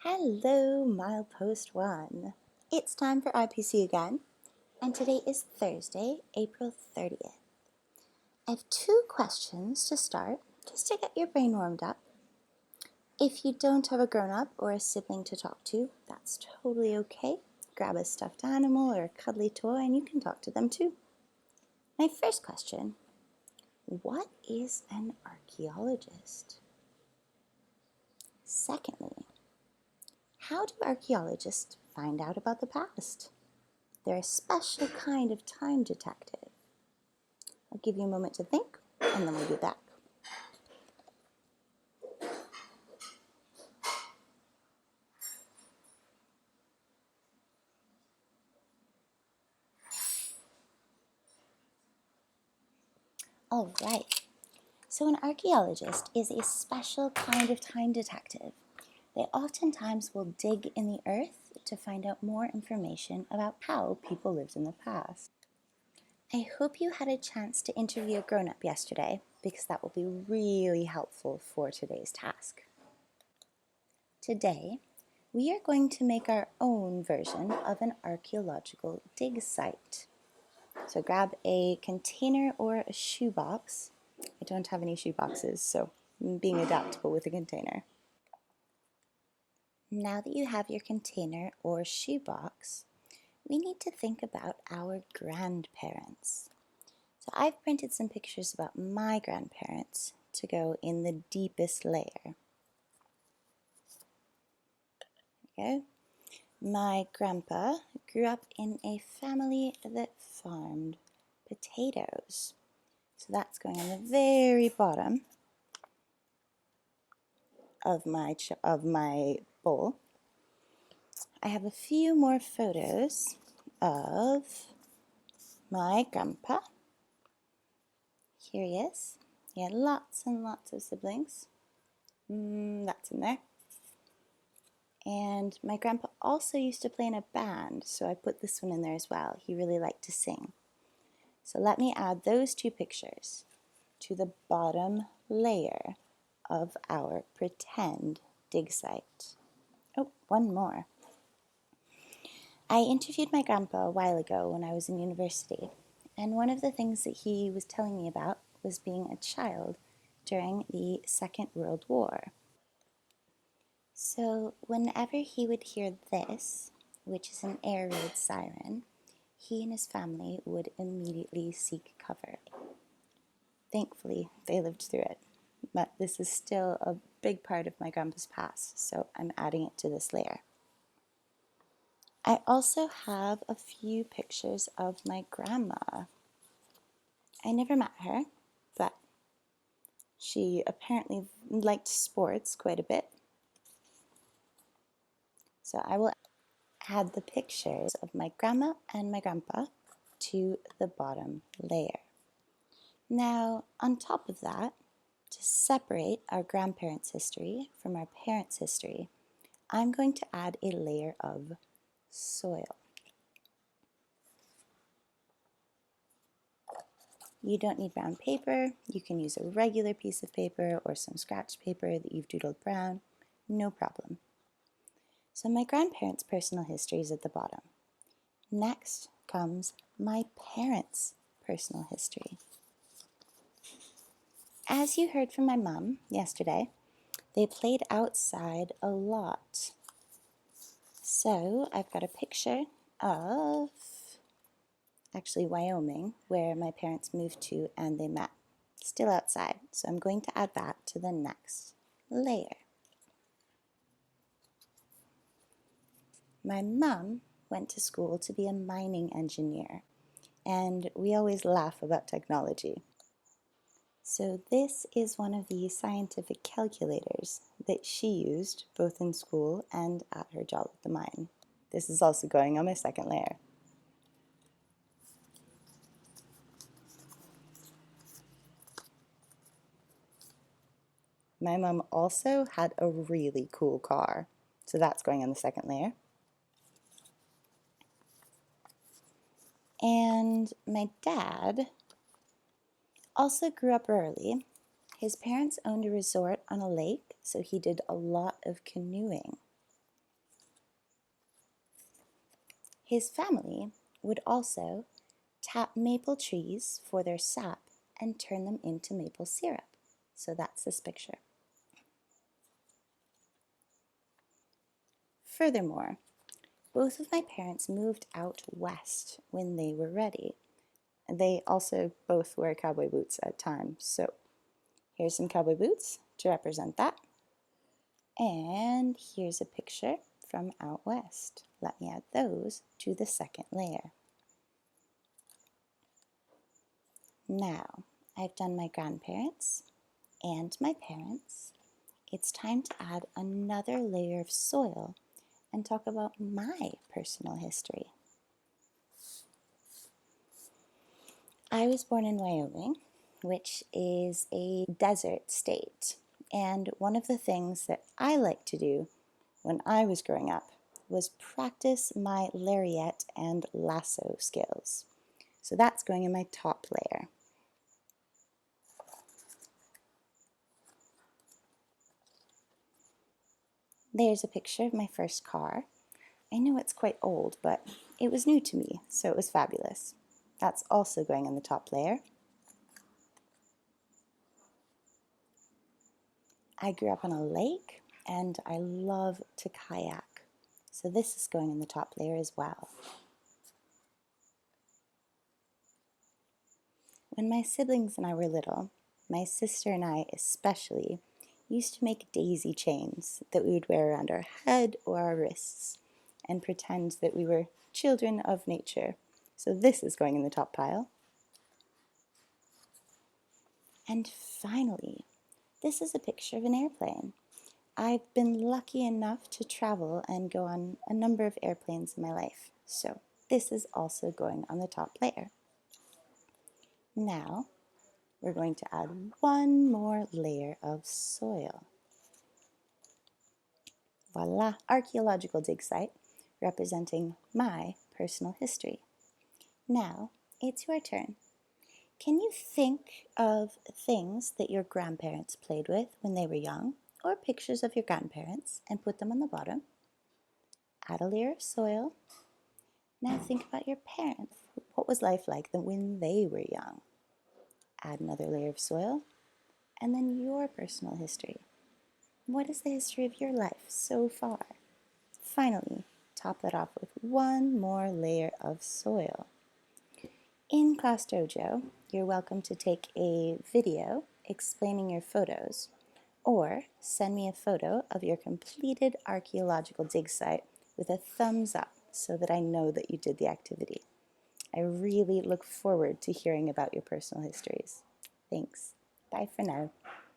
Hello, Milepost 1. It's time for IPC again, and today is Thursday, April 30th. I have two questions to start, just to get your brain warmed up. If you don't have a grown-up or a sibling to talk to, that's totally okay. Grab a stuffed animal or a cuddly toy and you can talk to them too. My first question, what is an archaeologist? Secondly, how do archaeologists find out about the past? They're a special kind of time detective. I'll give you a moment to think, and then we'll be back. All right. So an archaeologist is a special kind of time detective. They oftentimes will dig in the earth to find out more information about how people lived in the past. I hope you had a chance to interview a grown-up yesterday, because that will be really helpful for today's task. Today, we are going to make our own version of an archaeological dig site. So grab a container or a shoebox. I don't have any shoeboxes, so I'm being adaptable with a container. Now that you have your container or shoebox, we need to think about our grandparents. So I've printed some pictures about my grandparents to go in the deepest layer. Okay. My grandpa grew up in a family that farmed potatoes. So that's going on the very bottom of my bowl. I have a few more photos of my grandpa. Here he is. He had lots and lots of siblings. That's in there. And my grandpa also used to play in a band, so I put this one in there as well. He really liked to sing. So let me add those two pictures to the bottom layer of our pretend dig site. Oh, one more. I interviewed my grandpa a while ago when I was in university, and one of the things that he was telling me about was being a child during the Second World War. So whenever he would hear this, which is an air raid siren, he and his family would immediately seek cover. Thankfully, they lived through it, but this is still a big part of my grandpa's past, so I'm adding it to this layer. I also have a few pictures of my grandma. I never met her, but she apparently liked sports quite a bit. So I will add the pictures of my grandma and my grandpa to the bottom layer. Now, on top of that, to separate our grandparents' history from our parents' history, I'm going to add a layer of soil. You don't need brown paper. You can use a regular piece of paper or some scratch paper that you've doodled brown. No problem. So my grandparents' personal history is at the bottom. Next comes my parents' personal history. As you heard from my mom yesterday, they played outside a lot. So I've got a picture of actually Wyoming, where my parents moved to and they met. Still outside, so I'm going to add that to the next layer. My mom went to school to be a mining engineer, and we always laugh about technology. So this is one of the scientific calculators that she used both in school and at her job at the mine. This is also going on my second layer. My mom also had a really cool car, so that's going on the second layer. And my dad also grew up early. His parents owned a resort on a lake, so he did a lot of canoeing. His family would also tap maple trees for their sap and turn them into maple syrup. So that's this picture. Furthermore, both of my parents moved out west when they were ready. They also both wear cowboy boots at times. So here's some cowboy boots to represent that. And here's a picture from out west. Let me add those to the second layer. Now, I've done my grandparents and my parents. It's time to add another layer of soil and talk about my personal history. I was born in Wyoming, which is a desert state. And one of the things that I liked to do when I was growing up was practice my lariat and lasso skills. So that's going in my top layer. There's a picture of my first car. I know it's quite old, but it was new to me, so it was fabulous. That's also going in the top layer. I grew up on a lake, and I love to kayak. So this is going in the top layer as well. When my siblings and I were little, my sister and I especially used to make daisy chains that we would wear around our head or our wrists and pretend that we were children of nature. So this is going in the top pile. And finally, this is a picture of an airplane. I've been lucky enough to travel and go on a number of airplanes in my life. So this is also going on the top layer. Now, we're going to add one more layer of soil. Voila, archaeological dig site representing my personal history. Now, it's your turn. Can you think of things that your grandparents played with when they were young, or pictures of your grandparents, and put them on the bottom? Add a layer of soil. Now think about your parents. What was life like when they were young? Add another layer of soil, and then your personal history. What is the history of your life so far? Finally, top that off with one more layer of soil. In Class Dojo, you're welcome to take a video explaining your photos, or send me a photo of your completed archaeological dig site with a thumbs up so that I know that you did the activity. I really look forward to hearing about your personal histories. Thanks. Bye for now.